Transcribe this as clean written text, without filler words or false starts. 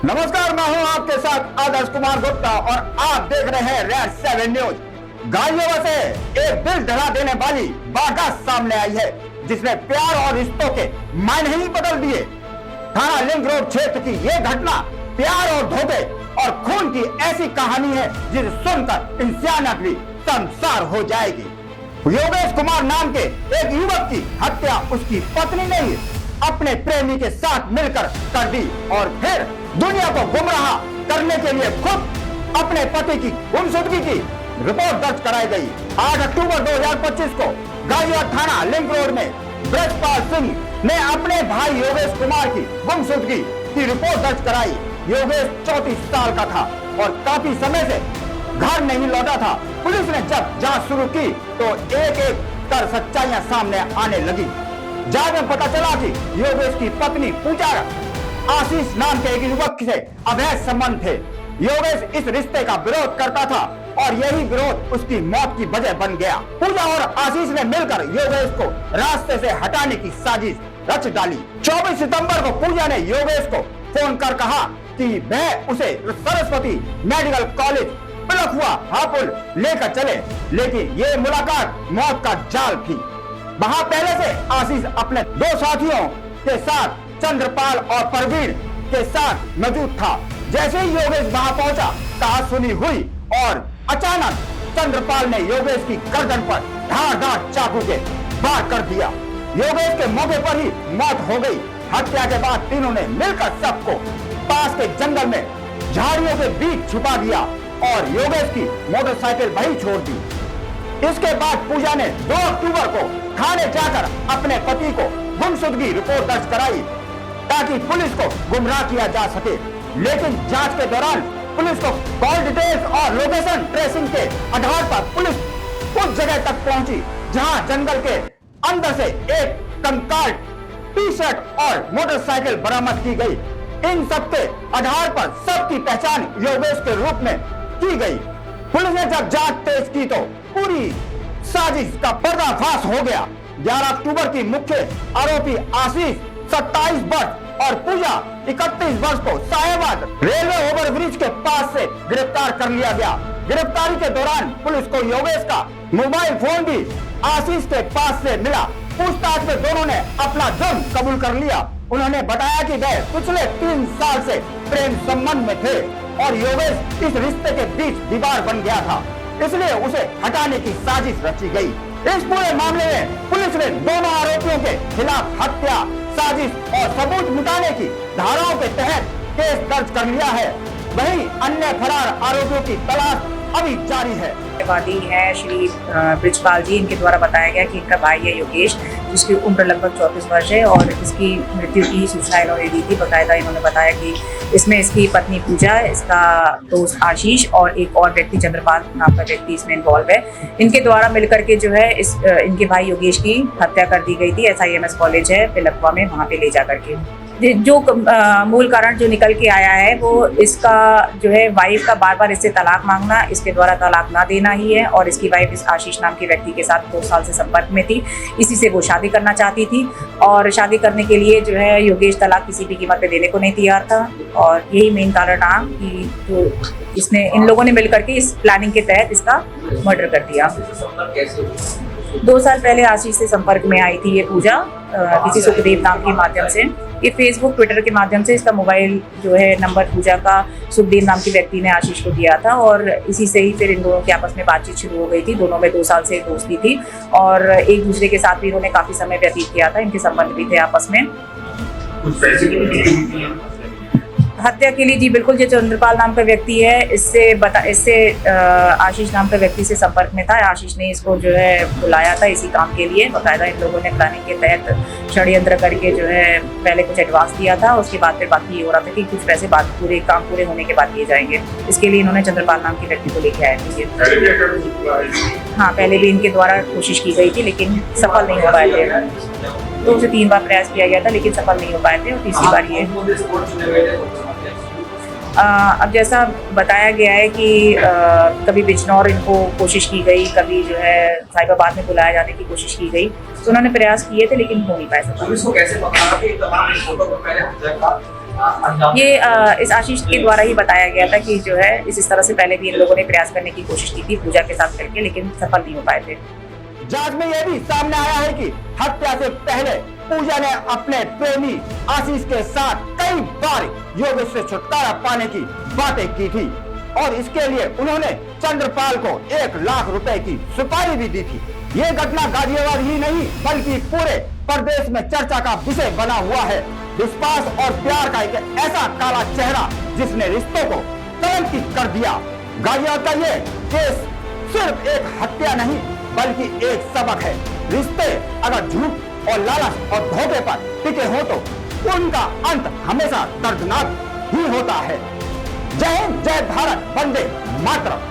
नमस्कार, मैं हूं आपके साथ आदर्श कुमार गुप्ता और आप देख रहे हैं रेड 7 न्यूज। गाजियाबाद से एक दिल दहला देने वाली वारदात सामने आई है, जिसने प्यार और रिश्तों के मायने ही बदल दिए। थाना लिंक रोड क्षेत्र की यह घटना प्यार और धोखे और खून की ऐसी कहानी है जिसे सुनकर इंसानियत भी शर्मसार हो जाएगी। योगेश कुमार नाम के एक युवक की हत्या उसकी पत्नी ने ही अपने प्रेमी के साथ मिलकर कर दी और फिर दुनिया को गुमराह करने के लिए खुद अपने पति की गुमशुदगी की रिपोर्ट दर्ज कराई गई। 8 अक्टूबर 2025 को गाजियाबाद थाना लिंक रोड में ब्रजपाल सिंह ने अपने भाई योगेश कुमार की गुमशुदगी की रिपोर्ट दर्ज कराई। योगेश 34 साल का था और काफी समय से घर नहीं लौटा था। पुलिस ने जब जांच शुरू की तो एक एक कर सच्चाइयां सामने आने लगी। जांच में पता चला कि योगेश की पत्नी पूजा आशीष नाम के एक युवक से अवैध संबंध थे। योगेश इस रिश्ते का विरोध करता था और यही विरोध उसकी मौत की वजह बन गया। पूजा और आशीष ने मिलकर योगेश को रास्ते से हटाने की साजिश रच डाली। 24 सितंबर को पूजा ने योगेश को फोन कर कहा कि वह उसे सरस्वती मेडिकल कॉलेज पिलखुआ हापुड़ लेकर चले, लेकिन ये मुलाकात मौत का जाल थी। वहाँ पहले से आशीष अपने दो साथियों के साथ चंद्रपाल और परवीन के साथ मौजूद था। जैसे ही योगेश वहाँ पहुँचा, कहासुनी हुई और अचानक चंद्रपाल ने योगेश की गर्दन पर धारदार चाकू के वार कर दिया। योगेश के मौके पर ही मौत हो गई। हत्या के बाद तीनों ने मिलकर सबको पास के जंगल में झाड़ियों के बीच छुपा दिया और योगेश की मोटरसाइकिल वहीं छोड़ दी। इसके बाद पूजा ने 2 अक्टूबर को थाने जाकर अपने पति को गुमशुदगी रिपोर्ट दर्ज कराई ताकि पुलिस को गुमराह किया जा सके। लेकिन जांच के दौरान पुलिस को कॉल डिटेल्स और लोकेशन ट्रेसिंग के आधार पर पुलिस उस जगह तक पहुंची जहां जंगल के अंदर से एक कंकाल टी-शर्ट और मोटरसाइकिल बरामद की गई। इन सब के आधार पर सबकी पहचान योगेश के रूप में की गई। पुलिस ने जब जांच तेज की तो पूरी साजिश का पर्दाफाश हो गया। 11 अक्टूबर की मुख्य आरोपी आशीष 27 वर्ष और पूजा 31 वर्ष को साहेबाद रेलवे ओवरब्रिज के पास से गिरफ्तार कर लिया गया। गिरफ्तारी के दौरान पुलिस को योगेश का मोबाइल फोन भी आशीष के पास से मिला। पूछताछ में दोनों ने अपना जुर्म कबूल कर लिया। उन्होंने बताया कि वह पिछले 3 साल से प्रेम संबंध में थे और योगेश इस रिश्ते के बीच दीवार बन गया था, इसलिए उसे हटाने की साजिश रची गई। इस पूरे मामले में पुलिस ने दोनों आरोपियों के खिलाफ हत्या, साजिश और सबूत मिटाने की धाराओं के तहत केस दर्ज कर लिया है। वहीं अन्य फरार आरोपियों की तलाश अभी जारी है। वादी है श्री ब्रजपाल जी, इनके द्वारा बताया गया कि इनका भाई है योगेश, जिसकी उम्र लगभग 34 वर्ष है और इसकी मृत्यु की सूचना इन्होंने दी थी। बाकायदा इन्होंने बताया कि इसमें इसकी पत्नी पूजा, इसका दोस्त आशीष और एक और व्यक्ति चंद्रपाल नाम का व्यक्ति इसमें इन्वॉल्व है। इनके द्वारा मिलकर के जो है इनके भाई योगेश की हत्या कर दी गई थी। SIMS कॉलेज है पिलखुआ में, वहाँ पे ले जा करके जो मूल कारण जो निकल के आया है वो इसका जो है वाइफ का बार बार इससे तलाक मांगना, इसके द्वारा तलाक ना देना ही है। और इसकी वाइफ इस आशीष नाम के व्यक्ति के साथ 2 साल से संपर्क में थी। इसी से वो शादी करना चाहती थी और शादी करने के लिए जो है योगेश तलाक किसी भी कीमत पे देने को नहीं तैयार था और यही मेन कारण रहा कि जो इसने इन लोगों ने मिलकर के इस प्लानिंग के तहत इसका मर्डर कर दिया। 2 साल पहले आशीष से संपर्क में आई थी ये पूजा किसी सुखदेव नाम के माध्यम से। ये फेसबुक ट्विटर के माध्यम से इसका मोबाइल जो है नंबर पूजा का सुखदेव नाम के व्यक्ति ने आशीष को दिया था और इसी से ही फिर इन दोनों की आपस में बातचीत शुरू हो गई थी। दोनों में 2 साल से दोस्ती थी और एक दूसरे के साथ भी इन्होंने काफी समय व्यतीत किया था। इनके संबंध भी थे आपस में। हत्या के लिए जी बिल्कुल, जो चंद्रपाल नाम का व्यक्ति है इससे आशीष नाम का व्यक्ति से संपर्क में था। आशीष ने इसको जो है बुलाया था इसी काम के लिए। बाकायदा इन लोगों ने प्लानिंग के तहत षड्यंत्र करके जो है पहले कुछ एडवांस दिया था, उसके बाद फिर बाकी ये हो रहा था कि कुछ पैसे काम पूरे होने के बाद दिए जाएंगे। इसके लिए इन्होंने चंद्रपाल नाम के व्यक्ति को लेके आए थे। हाँ, पहले भी इनके द्वारा कोशिश की गई थी लेकिन सफल नहीं हो पाए थे। 2 से 3 बार प्रयास किया गया था लेकिन सफल नहीं हो पाए थे और तीसरी बार ये अब जैसा बताया गया है कि कभी बिजनौर इनको कोशिश की गई, कभी जो है साहिबाबाद में बुलाया जाने की कोशिश की गई, तो उन्होंने प्रयास किए थे लेकिन हो नहीं पाए। पुलिस को कैसे पता कि तमाम फोटो को पहले ये इस आशीष के द्वारा ही बताया गया था कि जो है इस तरह से पहले भी इन लोगों ने प्रयास करने की कोशिश की थी पूजा के साथ करके, लेकिन सफल नहीं हो पाए थे। जांच में यह भी सामने आया है कि हत्या से पहले पूजा ने अपने प्रेमी आशीष के साथ कई बार योगेश से छुटकारा पाने की बातें की थी और इसके लिए उन्होंने चंद्रपाल को 1 लाख रुपए की सुपारी भी दी थी। ये घटना गाजियाबाद ही नहीं बल्कि पूरे प्रदेश में चर्चा का विषय बना हुआ है। विश्वास और प्यार का एक ऐसा काला चेहरा जिसने रिश्तों को कलंकित कर दिया। गाजियाबाद का ये केस सिर्फ एक हत्या नहीं बल्कि एक सबक है। रिश्ते अगर झूठ और लालच और धोखे पर टिके हो तो उनका अंत हमेशा दर्दनाक ही होता है। जय हिंद, जय भारत, वंदे मातरम।